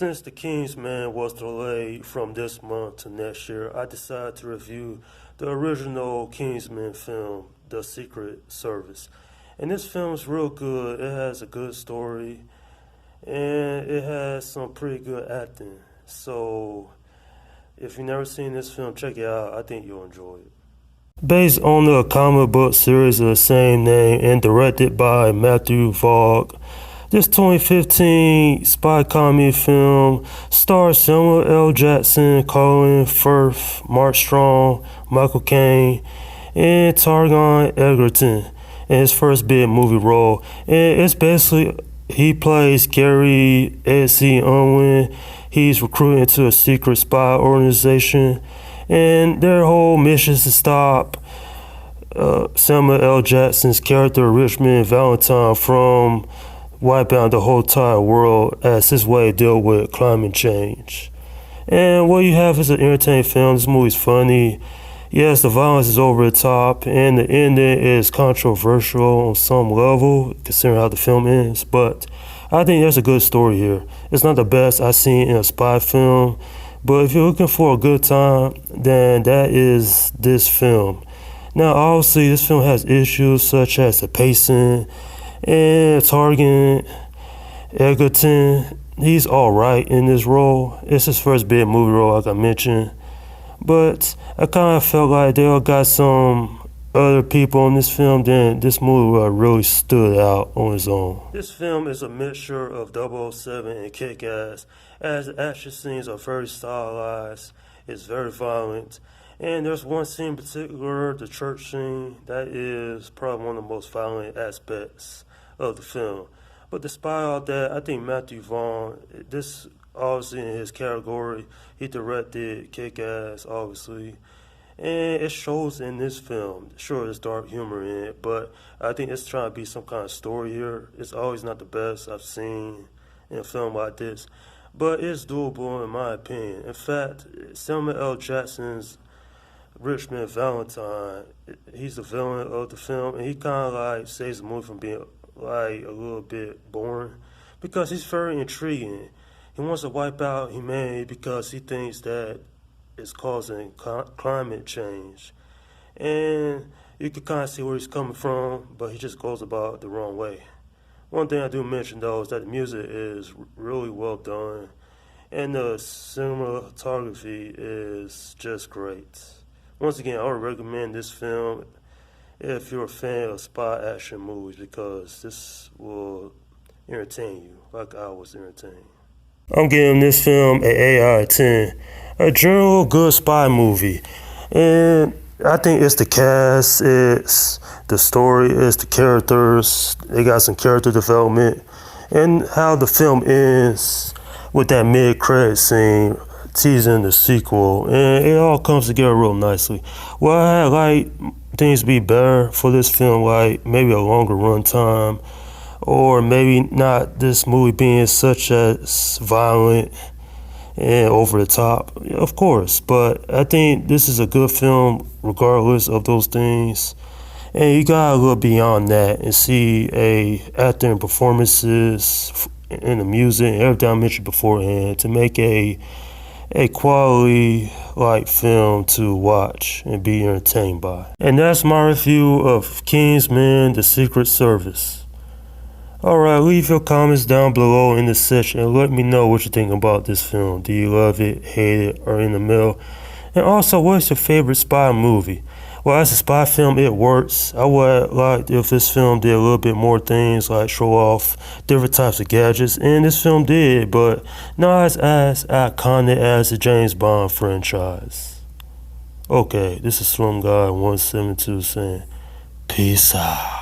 Since the Kingsman was delayed from this month to next year, I decided to review the original Kingsman film, The Secret Service. And this film is real good. It has a good story and it has some pretty good acting. So if you've never seen this film, check it out. I think you'll enjoy it. Based on the comic book series of the same name and directed by Matthew Vaughn, this 2015 spy comedy film stars Samuel L. Jackson, Colin Firth, Mark Strong, Michael Caine, and Taron Egerton in his first big movie role. And it's basically, he plays Gary A.C. Unwin. He's recruited into a secret spy organization, and their whole mission is to stop Samuel L. Jackson's character Richmond Valentine from wiping out the whole entire world as his way to deal with climate change. And what you have is an entertaining film. This movie's funny. Yes, the violence is over the top, and the ending is controversial on some level, considering how the film ends. But I think there's a good story here. It's not the best I've seen in a spy film, but if you're looking for a good time, then that is this film. Now, obviously, this film has issues such as the pacing and Taron Egerton. He's alright in this role. It's his first big movie role, like I mentioned. But I kind of felt like they all got some other people in this film, then this movie really stood out on its own. This film is a mixture of 007 and Kick-Ass, as the action scenes are very stylized, it's very violent, and there's one scene in particular, the church scene, that is probably one of the most violent aspects of the film. But despite all that, I think Matthew Vaughn, this obviously in his category, he directed Kick-Ass, obviously, and it shows in this film. Sure, there's dark humor in it, but I think it's trying to be some kind of story here. It's always not the best I've seen in a film like this, but it's doable in my opinion. In fact, Samuel L. Jackson's Richmond Valentine, he's the villain of the film, and he kind of like saves the movie from being like a little bit boring because he's very intriguing. He wants to wipe out humanity because he thinks that it's causing climate change. And you can kind of see where he's coming from, but he just goes about it the wrong way. One thing I do mention though is that the music is really well done and the cinematography is just great. Once again, I would recommend this film if you're a fan of spy action movies because this will entertain you like I was entertained. I'm giving this film an 8 out of 10. A general good spy movie. And I think it's the cast, it's the story, it's the characters. They got some character development. And how the film ends with that mid-credit scene teasing the sequel. And it all comes together real nicely. Well, I had like things be better for this film, like maybe a longer run time, or maybe not this movie being such as violent and over the top, of course, but I think this is a good film regardless of those things, and you gotta look beyond that and see acting and performances and the music and everything I mentioned beforehand to make a quality like film to watch and be entertained by. And that's my review of Kingsman: The Secret Service. Alright, leave your comments down below in the section and let me know what you think about this film. Do you love it, hate it, or in the middle? And also, what's your favorite spy movie? Well, as a spy film, it works. I would like if this film did a little bit more things like show off different types of gadgets, and this film did, but not as iconic as the James Bond franchise. Okay, this is Slim Guy 172 saying, peace out.